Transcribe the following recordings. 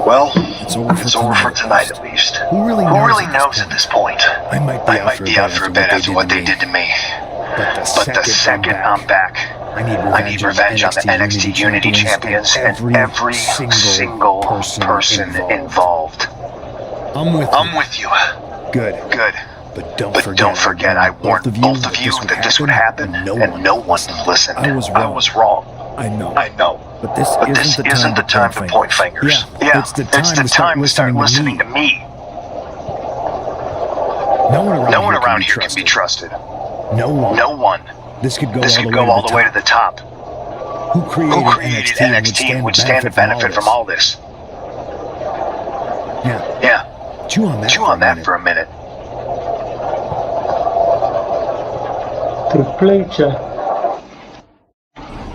Well, it's over for tonight at least. Who really knows at this point? I might be out for a bit after what they did to me. But the second I'm back, I need revenge on the NXT Unity Champions and every single person involved. I'm with you. Good. But don't forget, I warned both of you that this would happen, and no one listened. I was wrong. I know. But this isn't the time to point fingers. Yeah, it's the time to start listening to me. No one around here can be trusted. No one. This could go all the way to the top. Who created NXT and would stand to benefit from all this? Yeah. Chew on that for a minute. Triple H.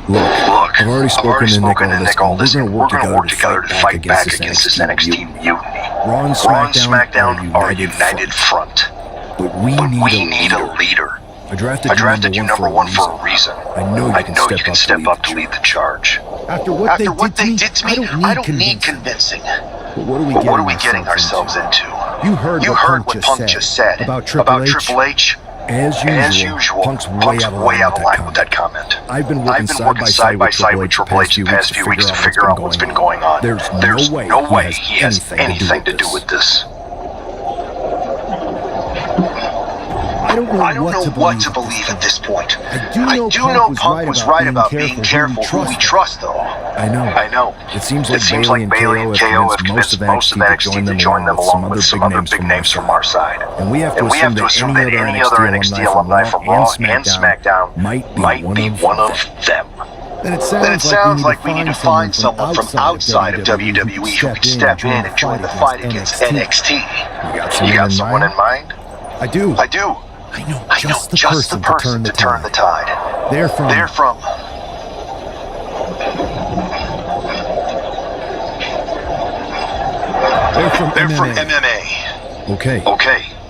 Look, I've already spoken to Nick all this, and we're gonna work together to fight back against this NXT mutiny. Raw and SmackDown are a united front. But we need a leader. I drafted you number one for a reason. I know you can step up to lead the charge. After what they did to me, I don't need convincing. But what are we getting ourselves into? You heard what Punk just said about Triple H. As usual, Punk's way out of line with that comment. I've been working side by side with Triple H the past few weeks to figure out what's been going on. There's no way he has anything to do with this. I don't know what to believe at this point. I do know Punk was right about being careful who we trust, though. I know. It seems like Bayley and KO have convinced most of NXT to join them along with some other big names from our side. And we have to assume that any other NXT alumni from Raw and SmackDown might be one of them. Then it sounds like we need to find someone from outside of WWE who can step in and join the fight against NXT. You got someone in mind? I do. I know just the person to turn the tide. They're from MMA. Okay.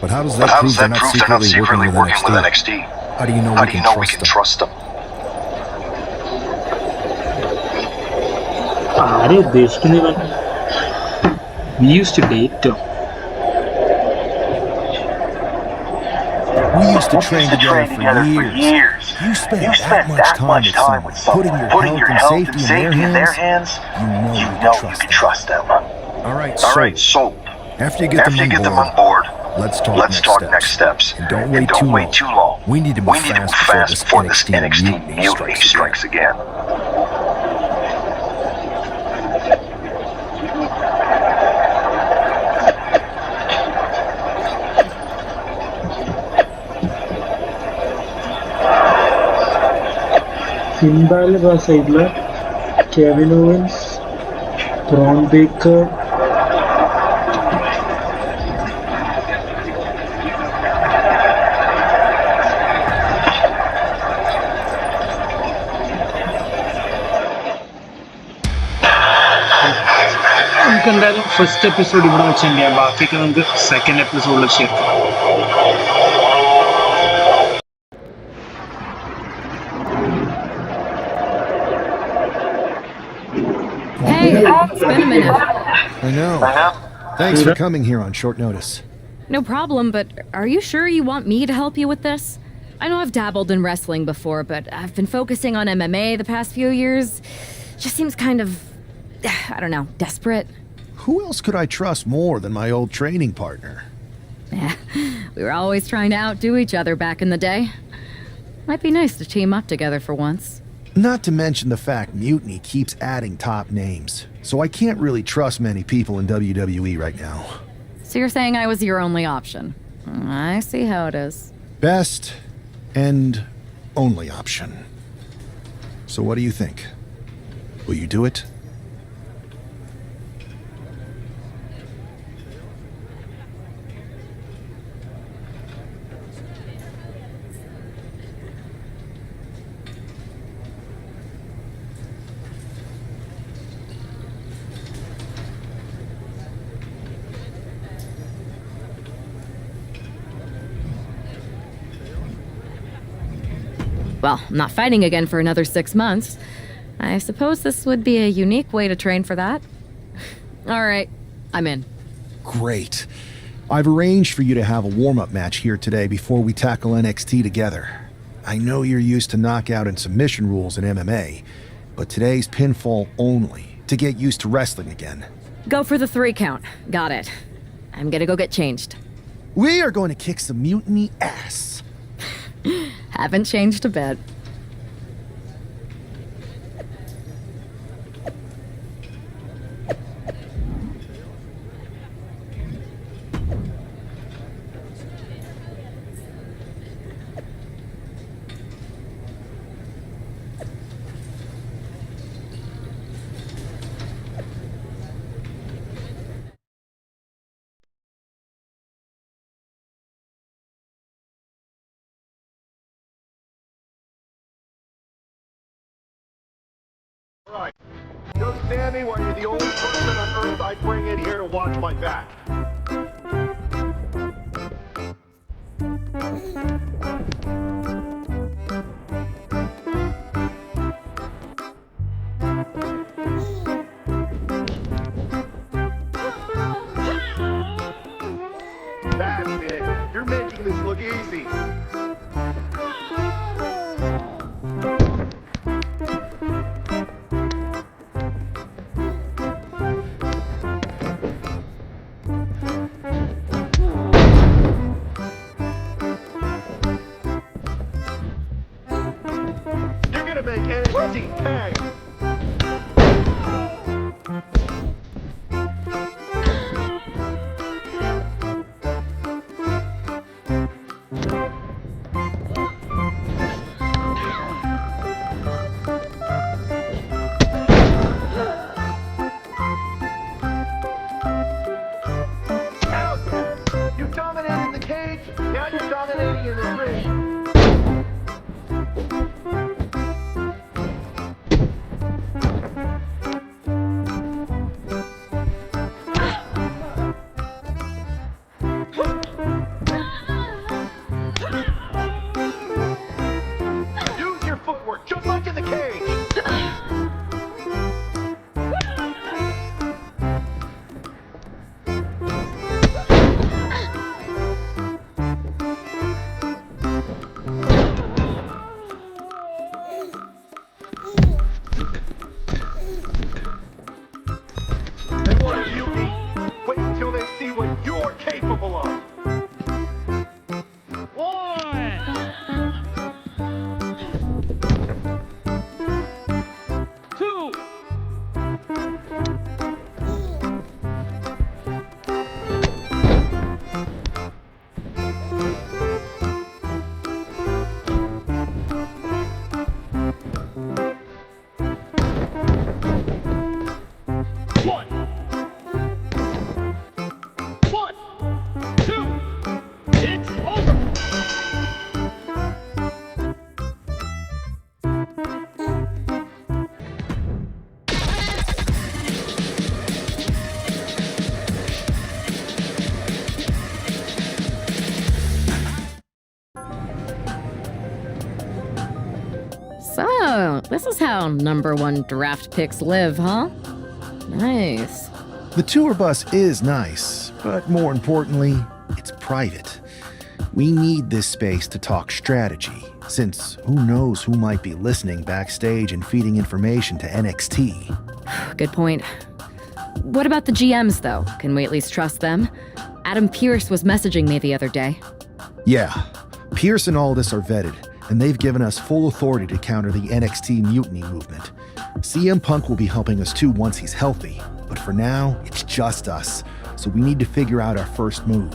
But how does that prove they're not secretly working with NXT? How do you know we can trust them? ആരെ ഉദ്ദേശിക്കുന്നവൻ? We used to date too. We used to train together for years. You spent that much time with someone, putting your health and safety in their hands. You know you can trust them. All right, so after you get them on board, let's talk next steps. And don't wait too long. We need to move fast before this NXT mutiny strikes again. Finbal was Seidler, Kevin Owens, Braun Baker, നമുക്ക് എന്തായാലും first episode ഇവിടെ വെച്ച് എന്ത് ചെയ്യാം, ബാക്കിയൊക്കെ നമുക്ക് second എപ്പിസോഡിൽ share ചെയ്യാം. Hey, it's been a minute. I know. Thanks for coming here on short notice. No problem, but are you sure you want me to help you with this? I know I've dabbled in wrestling before, but I've been focusing on MMA the past few years. Just seems kind of, I don't know, desperate. Who else could I trust more than my old training partner? We were always trying to outdo each other back in the day. Might be nice to team up together for once. Not to mention the fact Mutiny keeps adding top names, so I can't really trust many people in WWE right now. So you're saying I was your only option? I see how it is. Best and only option. So what do you think? Will you do it? Well, I'm not fighting again for another 6 months. I suppose this would be a unique way to train for that. All right, I'm in. Great. I've arranged for you to have a warm-up match here today before we tackle NXT together. I know you're used to knockout and submission rules in MMA, but today's pinfall only, to get used to wrestling again. Go for the 3 count. Got it. I'm gonna go get changed. We are going to kick some Mutiny ass. Haven't changed a bit. Right. You understand me? Why you're the only person on Earth I bring in here to watch my back. That's it. You're making this look easy. Make NXT tag. You dominated the cage, now you're dominating in the ring. Just like in the cage. And what do you need? Wait until they see what you're capable of. So, this is how #1 draft picks live, huh? Nice. The tour bus is nice, but more importantly, it's private. We need this space to talk strategy, since who knows who might be listening backstage and feeding information to NXT. Good point. What about the GMs, though? Can we at least trust them? Adam Pearce was messaging me the other day. Yeah, Pierce and Aldis are vetted, and they've given us full authority to counter the NXT mutiny movement. CM Punk will be helping us too once he's healthy, but for now, it's just us, so we need to figure out our first move.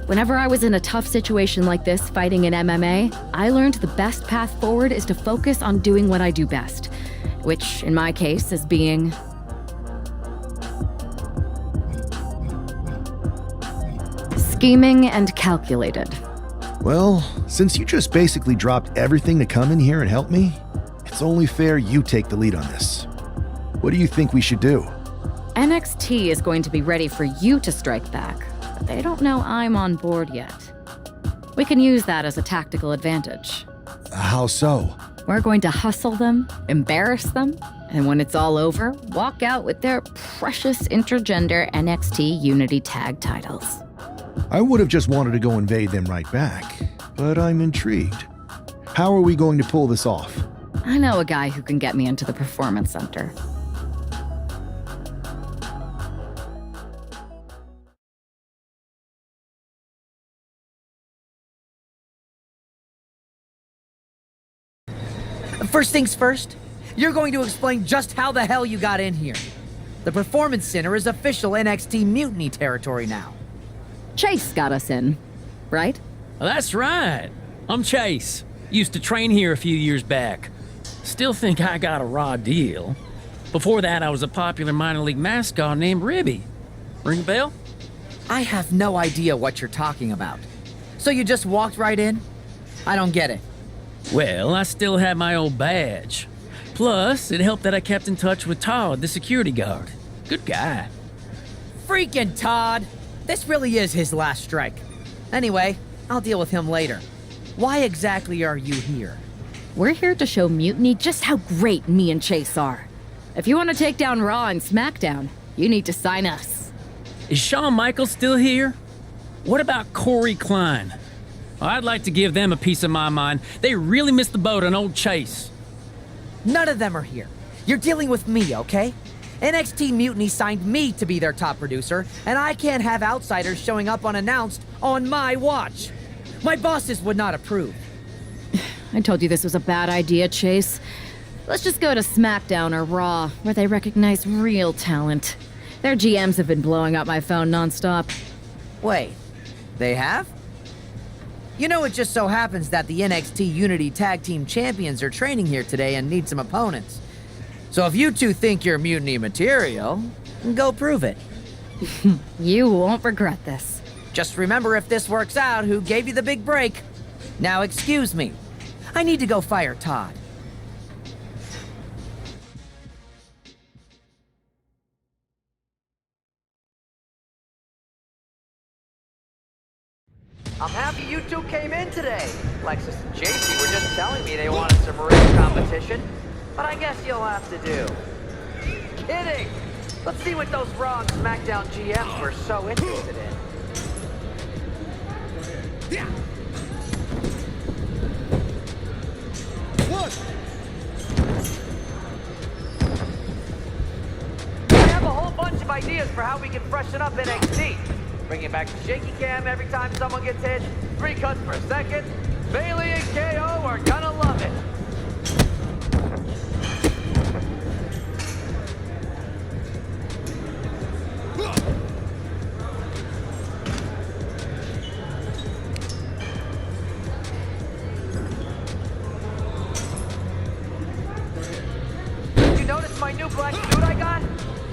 Whenever I was in a tough situation like this fighting in MMA, I learned the best path forward is to focus on doing what I do best, which in my case is being... scheming and calculated. Well, since you just basically dropped everything to come in here and help me, it's only fair you take the lead on this. What do you think we should do? NXT is going to be ready for you to strike back, but they don't know I'm on board yet. We can use that as a tactical advantage. How so? We're going to hustle them, embarrass them, And when it's all over, walk out with their precious intergender NXT Unity Tag titles. I would have just wanted to go invade them right back, but I'm intrigued. How are we going to pull this off? I know a guy who can get me into the Performance Center. First things first, you're going to explain just how the hell you got in here. The Performance Center is official NXT Mutiny territory now. Chase got us in, right? That's right. I'm Chase. Used to train here a few years back. Still think I got a raw deal. Before that, I was a popular minor league mascot named Ribby. Ring a bell? I have no idea what you're talking about. So you just walked right in? I don't get it. Well, I still had my old badge. Plus, it helped that I kept in touch with Todd, the security guard. Good guy. Freaking Todd! This really is his last strike. Anyway, I'll deal with him later. Why exactly are you here? We're here to show Mutiny just how great me and Chase are. If you want to take down Raw and SmackDown, you need to sign us. Is Shawn Michaels still here? What about Corey Klein? I'd like to give them a piece of my mind. They really missed the boat on old Chase. None of them are here. You're dealing with me, okay? NXT Mutiny signed me to be their top producer, and I can't have outsiders showing up unannounced on my watch. My bosses would not approve. I told you this was a bad idea, Chase. Let's just go to SmackDown or Raw, where they recognize real talent. Their GMs have been blowing up my phone nonstop. Wait, they have? You know, it just so happens that the NXT Unity Tag Team Champions are training here today and need some opponents. So if you two think you're Mutiny material, go prove it. You won't regret this. Just remember, if this works out, who gave you the big break. Now excuse me. I need to go fire Todd. I'm happy you two came in today. Lexus and JC were just telling me they wanted some real competition, but I guess you'll have to do. Kidding! Let's see what those Raw and SmackDown GMs were so interested in. I have a whole bunch of ideas for how we can freshen up NXT. Bring it back to shaky cam every time someone gets hit. 3 cuts per second. Bailey and KO are gonna love it. Did you notice my new black suit I got?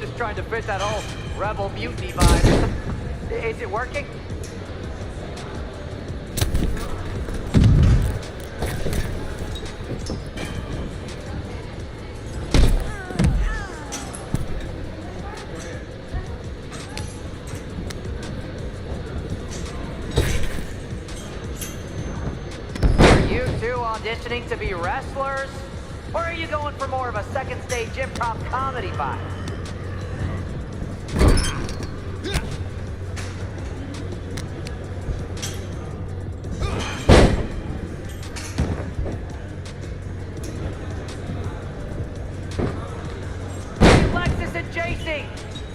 Just trying to fit that whole rebel mutiny vibe. Is it working? Are you two auditioning to be wrestlers? Or are you going for more of a second stage improv comedy vibe?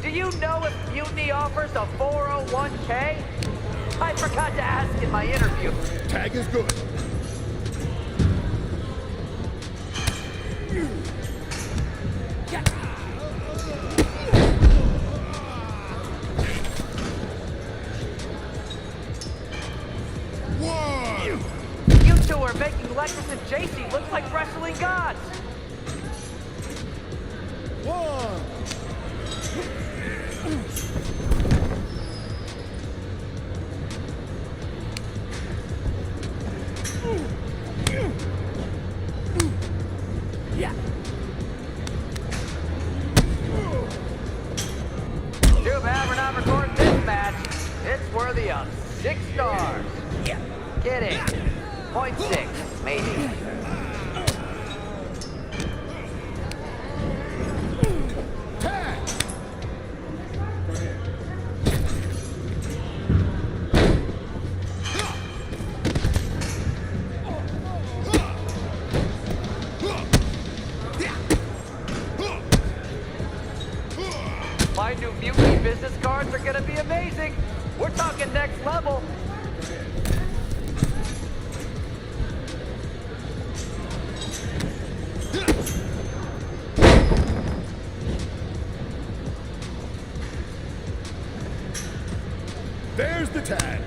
Do you know if Mutiny offers a 401k? I forgot to ask in my interview. Tag is good. You two are making Lexus and JC look like wrestling gods. Yeah. Too bad we're not recording this match. It's worthy of 6 stars. Yeah. Kidding. 0.6, maybe. These business cards are gonna be amazing. We're talking next level. There's the tag.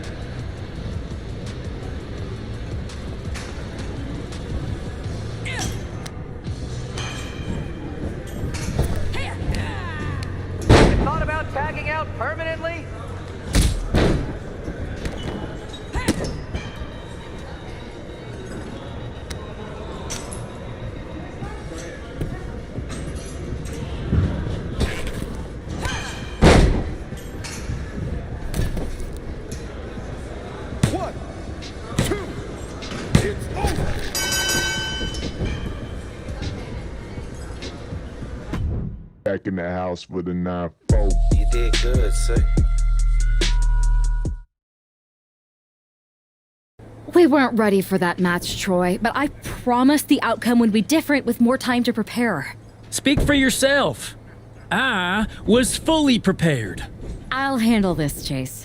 Thought about tagging out permanently? One, two, it's over. Back in the house with a 9-4. You did good, sir. We weren't ready for that match, Troy, but I promised the outcome would be different with more time to prepare. Speak for yourself. I was fully prepared. I'll handle this, Chase.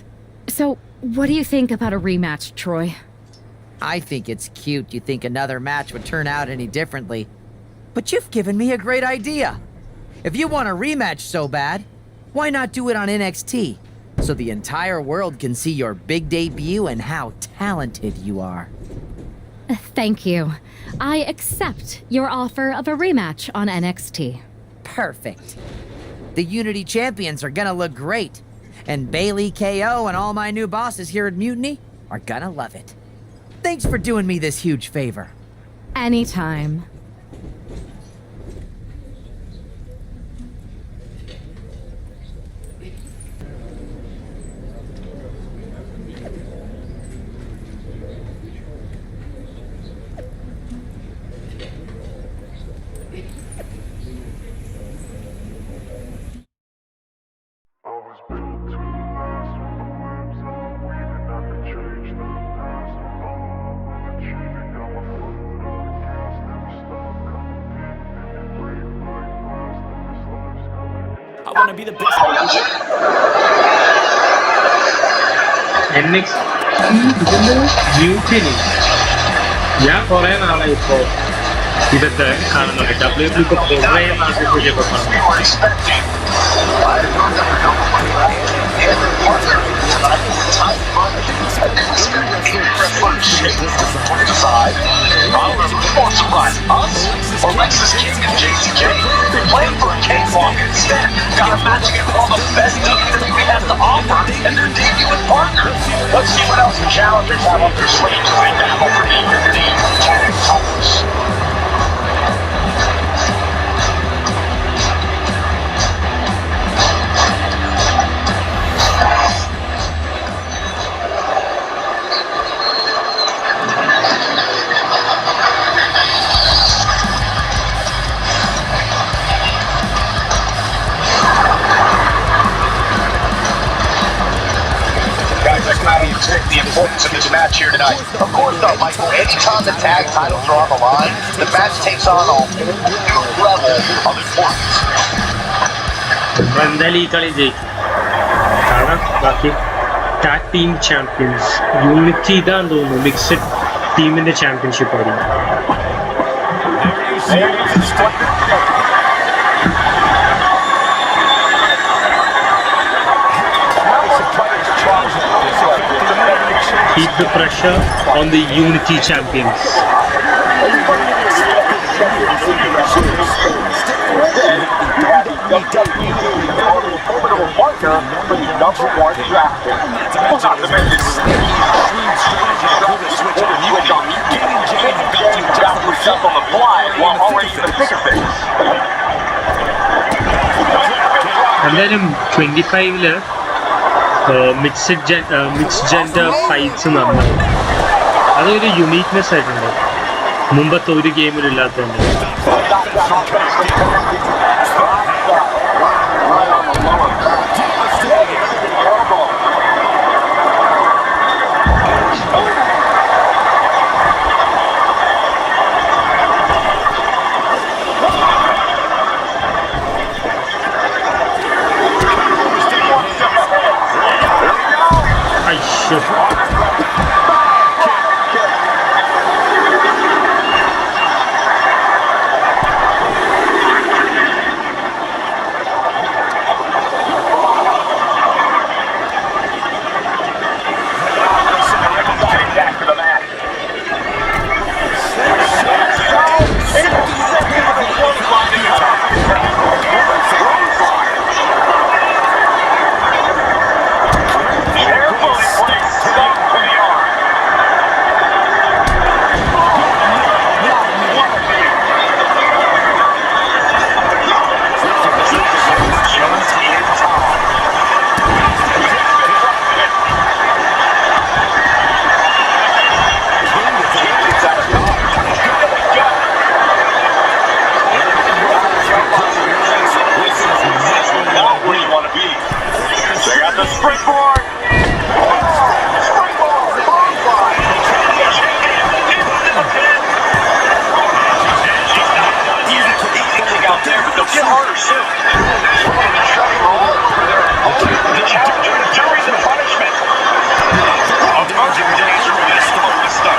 So, what do you think about a rematch, Troy? I think it's cute you think another match would turn out any differently. But you've given me a great idea. If you want a rematch so bad, why not do it on NXT? So the entire world can see your big debut and how talented you are. Thank you. I accept your offer of a rematch on NXT. Perfect. The Unity champions are gonna look great. And Bailey, KO, and all my new bosses here at Mutiny are gonna love it. Thanks for doing me this huge favor. Anytime. I was built to last when the webs are weaving. I could change the past with all I'm achieving. Got my foot on the gas, never stop competing. And break like glass, that this life's coming. I want to be the best. NXT Mutiny. ഞാൻ കുറെ നാളായി ഇപ്പോ ഇതൊക്കെ കാണുന്നുണ്ട്. WWE ഇപ്പൊ കുറെ നാളത്തെ പുതിയൊക്കെ പറഞ്ഞു. Or Lexus King and JCJ. They're playing for a cakewalk instead. Got a match against all the best WWE has to offer and their debuting partner. Let's see what else the challengers have up their sleeves as they battle for the Unity tag titles. The importance of this match here tonight. Of course not, Michael. Anytime the tag titles are on the line, the match takes on a new level of importance. എന്തായാലും ഈ കളി ജയിക്കും. കാരണം ബാക്കി tag team champions unity ഇതാന്ന് തോന്നുന്നു. Mixed ടീമിന്റെ championship ആയിരിക്കും. Keep the pressure on the Unity champions. എന്തായാലും 25-ല് മിക്സ്ഡ് ജെൻഡർ ഫൈറ്റ്സ് നടന്നു. അതൊരു യുണീക്നെസ് ആയിട്ടുണ്ട്, മുമ്പത്തെ ഒരു ഗെയിമിലും ഇല്ലാത്തതുകൊണ്ട്. Springboard! Springboard! Clothesline! Into the pin! She's not done yet. Easy kick out there, but they'll get harder soon. The challenger enduring the punishment. Emerging danger from this start.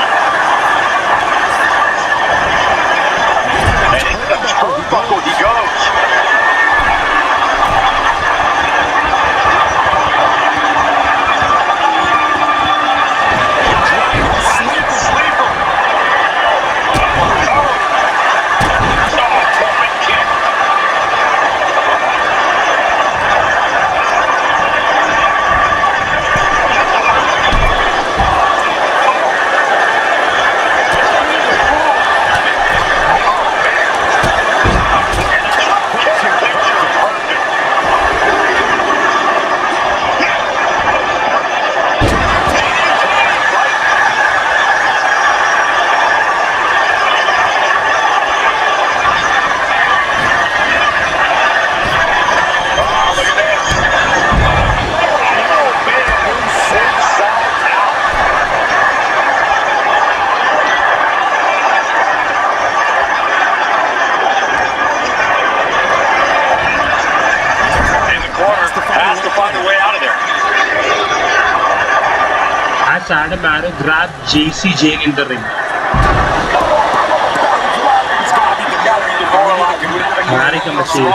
And into the turnbuckle he goes. As Adam Arrow grabbed JCJ in the ring. America machine.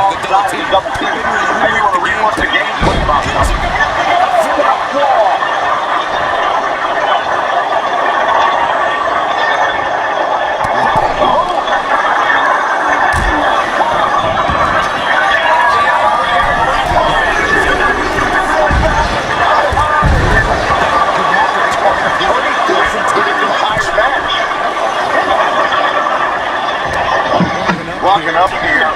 Walking up here.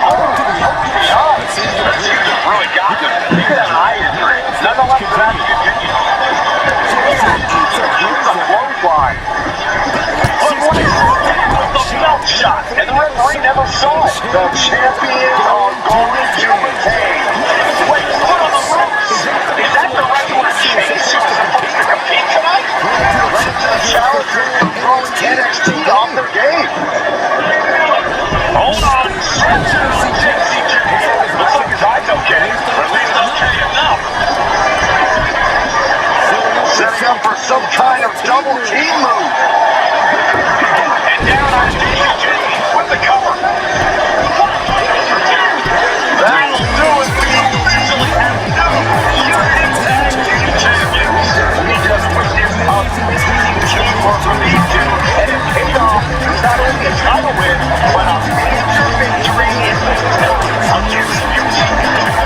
Really got him. He got an eye injury. Nonetheless, that's the clothesline. The belt shot, and the referee never saw it. The champions are going to retain. Wait, what on the ropes? Is that the regular Chase who's supposed to compete tonight? The challengers are throwing NXT off their game. Hold on. Looks like his eye's okay. Or at least okay enough. Setting up for some kind of double team move. And down on JCJ with the cover. That'll do it. We officially have no United Tag Team Champions. We just witnessed a amazing teamwork from these two, and it paid off with not only a title win, but a major victory in the middle against Mutiny.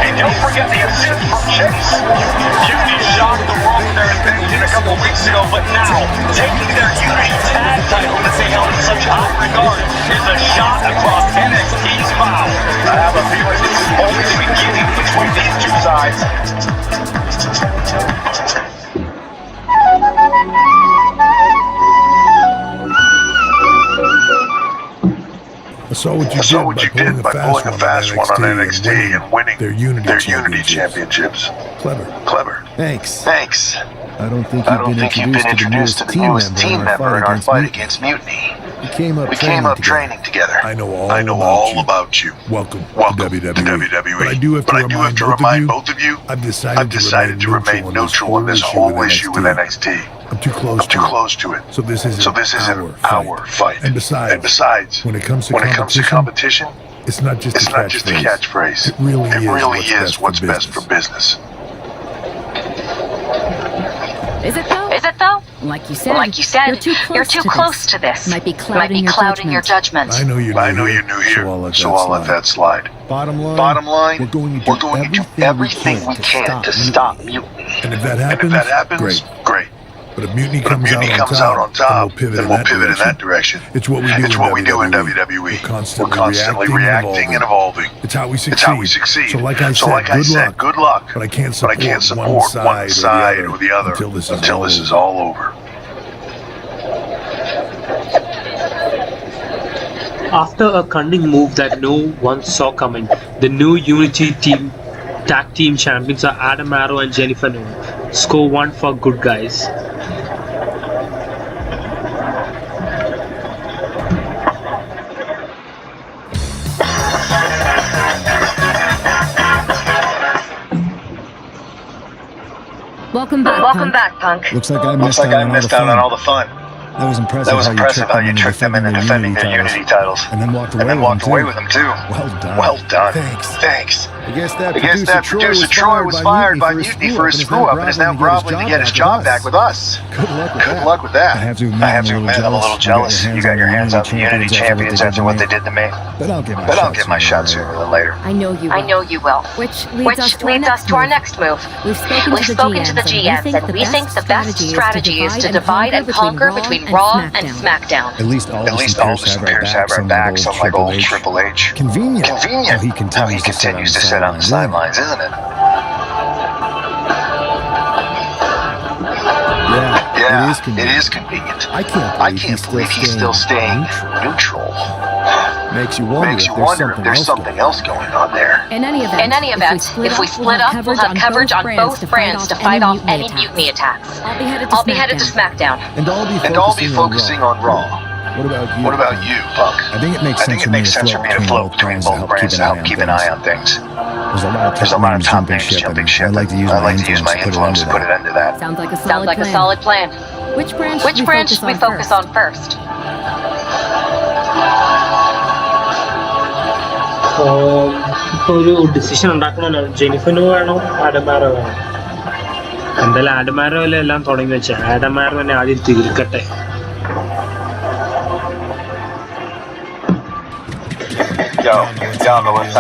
And don't forget the assist from Chase. Mutiny shocked the world with their invention a couple weeks ago, but now, taking their Unity Tag title that they held in such high regard is a shot across NXT's bow. I have a feeling this is only the beginning between these two sides. I saw what you did by pulling a fast one on NXT and winning their Unity championships. Clever. Thanks. I don't think you've been introduced to the newest team member in our fight against Mutiny. We came up training together. I know all about you. Welcome to WWE. But I do have to remind both of you, I've decided to remain neutral on this whole issue with NXT. I'm too close to it. So this isn't our fight. And besides, when it comes to competition, it's not just a catchphrase. It really is what's best for business. Is it though? Like you said, you're too close to this. Might be clouding your judgment. I know you're new here, so I'll let that slide. Bottom line, we're going to do everything we can to stop Mutiny. And if that happens, great. But if Mutiny comes out on top, then we'll pivot in that direction. It's what we do in WWE. We're constantly reacting and evolving. It's how we succeed. So like I said, good luck. But I can't support one side or the other until this is all over. After a cunning move that no one saw coming, the new Unity tag team champions are Adaam and Jennifer New. Score 1 for good guys. Welcome back, Welcome back, Punk. Looks like I missed out on all the fun. That was impressive how you tricked them into defending their unity titles. And then walked away with them too. Well done. Thanks. I guess that producer Troy was fired by Mutiny for his screw-up and is now groveling to get his job back with us. Good luck with that. I have to admit, I'm a little jealous. You got your hands on the Unity Champions after what they did to me. But I'll get my shot sooner than later. I know you will. Which leads us to our next move. We've spoken to the GMs, and we think the best strategy is to divide and conquer between Raw and SmackDown. At least all of us appears to have our backs, unlike old Triple H. Convenient. How he continues to sit on the sidelines, isn't it? Yeah, it is convenient. I can't believe he's still staying neutral. Makes you wonder if there's something else going on there. In any event, if we split up, we'll have coverage on both brands to fight off any mutiny attacks. I'll be headed to SmackDown. And I'll be focusing on Raw. What about you, Punk? I think it makes sense for me to float between both brands to help keep an eye on things. There's a lot of top names jumping ship. I'd like to use my influence to put an end to that. Sounds like a solid plan. Which branch should we focus on first? ഇപ്പോൾ ഒരു decision ഉണ്ടാക്കണമല്ലോ, ജെനിഫിനോ വേണോ ആഡമാരോ വേണോ? എന്തായാലും ആഡമാരോ അല്ലേ എല്ലാം തുടങ്ങി വെച്ചാൽ ആഡമാരോ തന്നെ ആദ്യം തീർക്കട്ടെ. Yo,